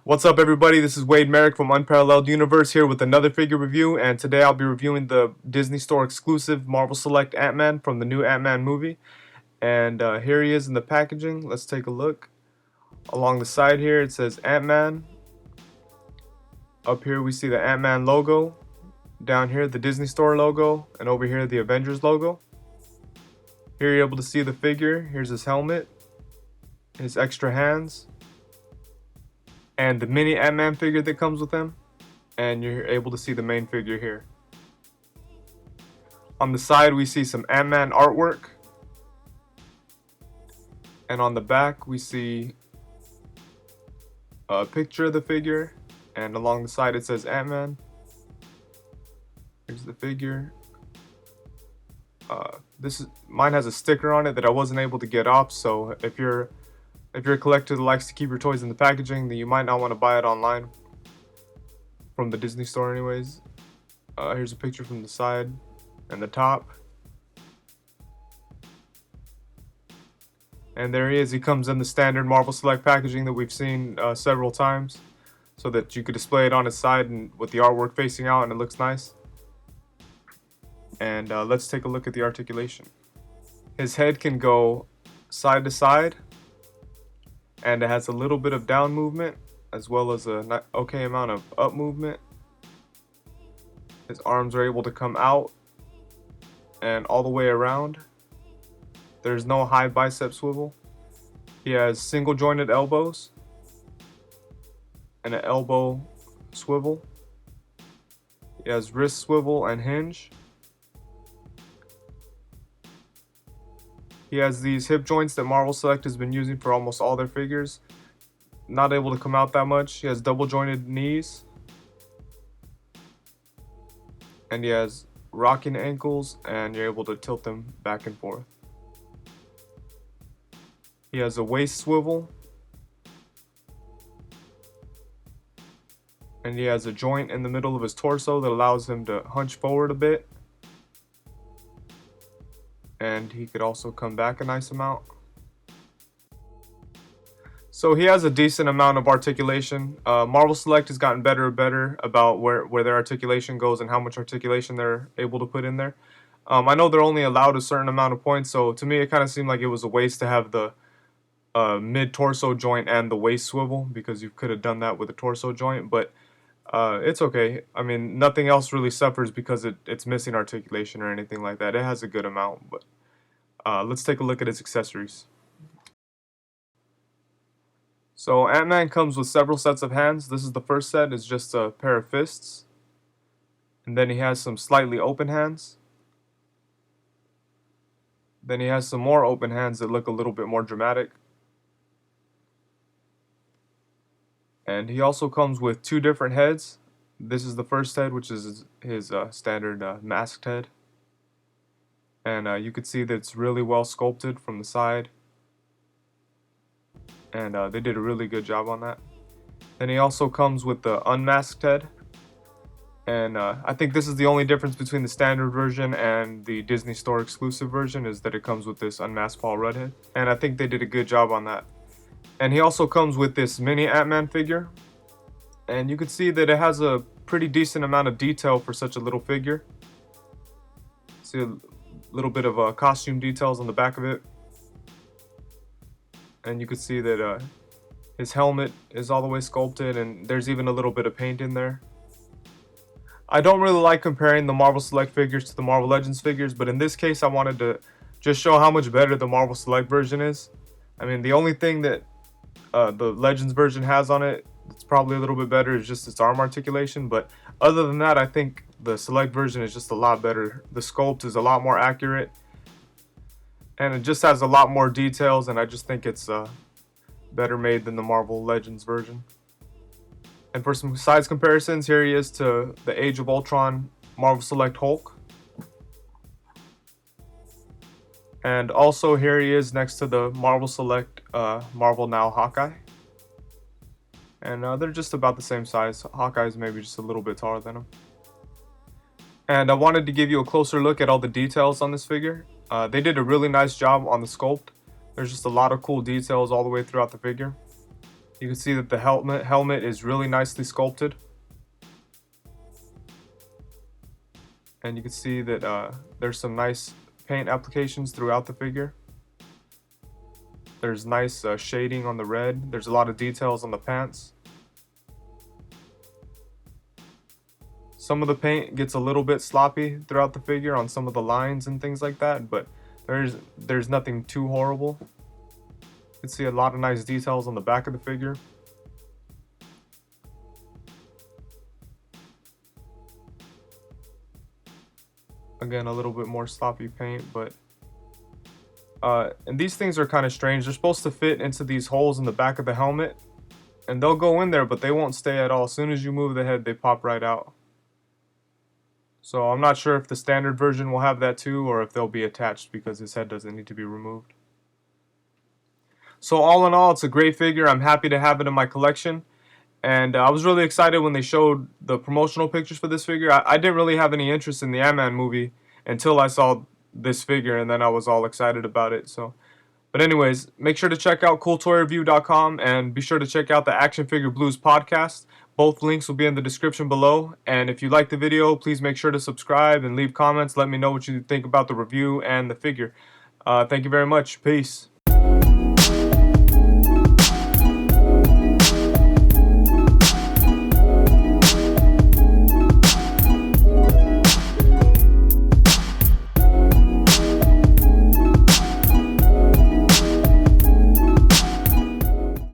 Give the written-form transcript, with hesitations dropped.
What's up, everybody? This is Wade Merrick from Unparalleled Universe here with another figure review, and today I'll be reviewing the Disney Store exclusive Marvel Select Ant-Man from the new Ant-Man movie. And here he is in the packaging. Let's take a look. Along the side here it says Ant-Man. Up here we see the Ant-Man logo. Down here the Disney Store logo, and over here the Avengers logo. Here you're able to see the figure. Here's his helmet, his extra hands, and the mini Ant-Man figure that comes with him, and you're able to see the main figure here. On the side we see some Ant-Man artwork, and on the back we see a picture of the figure, and along the side it says Ant-Man. Here's the figure. Mine has a sticker on it that I wasn't able to get off, so if you're a collector that likes to keep your toys in the packaging, then you might not want to buy it online from the Disney Store anyways. Here's a picture from the side and the top. And there he is. He comes in the standard Marvel Select packaging that we've seen several times, so that you could display it on its side and with the artwork facing out, and it looks nice. And let's take a look at the articulation. His head can go side to side, and it has a little bit of down movement as well as a okay amount of up movement. His arms are able to come out and all the way around. There's no high bicep swivel. He has single jointed elbows and an elbow swivel. He has wrist swivel and hinge. He has these hip joints that Marvel Select has been using for almost all their figures. Not able to come out that much. He has double jointed knees. And he has rocking ankles, and you're able to tilt them back and forth. He has a waist swivel. And he has a joint in the middle of his torso that allows him to hunch forward a bit. And he could also come back a nice amount. So he has a decent amount of articulation. Marvel Select has gotten better and better about where their articulation goes and how much articulation they're able to put in there. I know they're only allowed a certain amount of points, so to me it kind of seemed like it was a waste to have the mid-torso joint and the waist swivel, because you could have done that with a torso joint, but it's okay. I mean, nothing else really suffers because it's missing articulation or anything like that. It has a good amount, but let's take a look at its accessories. So Ant-Man comes with several sets of hands. This is the first set, is just a pair of fists. And then he has some slightly open hands. Then he has some more open hands that look a little bit more dramatic. And he also comes with two different heads. This is the first head, which is his standard masked head. And you can see that it's really well sculpted from the side. And they did a really good job on that. Then he also comes with the unmasked head. And I think this is the only difference between the standard version and the Disney Store exclusive version, is that it comes with this unmasked Paul Rudd head. And I think they did a good job on that. And he also comes with this mini Ant-Man figure. And you can see that it has a pretty decent amount of detail for such a little figure. See a little bit of costume details on the back of it. And you can see that his helmet is all the way sculpted, and there's even a little bit of paint in there. I don't really like comparing the Marvel Select figures to the Marvel Legends figures, but in this case I wanted to just show how much better the Marvel Select version is. I mean, the only thing that the Legends version has on it that's probably a little bit better is just its arm articulation, but other than that I think the Select version is just a lot better. The sculpt is a lot more accurate, and it just has a lot more details, and I just think it's better made than the Marvel Legends version. And for some size comparisons, here he is to the Age of Ultron Marvel Select Hulk. And also here he is next to the Marvel Select Marvel Now Hawkeye. And they're just about the same size. Hawkeye's maybe just a little bit taller than him. And I wanted to give you a closer look at all the details on this figure. They did a really nice job on the sculpt. There's just a lot of cool details all the way throughout the figure. You can see that the helmet is really nicely sculpted. And you can see that there's some nice paint applications throughout the figure. There's nice shading on the red. There's a lot of details on the pants. Some of the paint gets a little bit sloppy throughout the figure on some of the lines and things like that, but there's nothing too horrible. You can see a lot of nice details on the back of the figure. Again, a little bit more sloppy paint, but and these things are kind of strange. They're supposed to fit into these holes in the back of the helmet, and they'll go in there, but they won't stay at all. As soon as you move the head, they pop right out. So I'm not sure if the standard version will have that too, or if they'll be attached because his head doesn't need to be removed. So all in all, it's a great figure. I'm happy to have it in my collection. And I was really excited when they showed the promotional pictures for this figure. I didn't really have any interest in the Ant-Man movie until I saw this figure, and then I was all excited about it. But anyways, make sure to check out CoolToyReview.com and be sure to check out the Action Figure Blues podcast. Both links will be in the description below. And if you like the video, please make sure to subscribe and leave comments. Let me know what you think about the review and the figure. Thank you very much. Peace.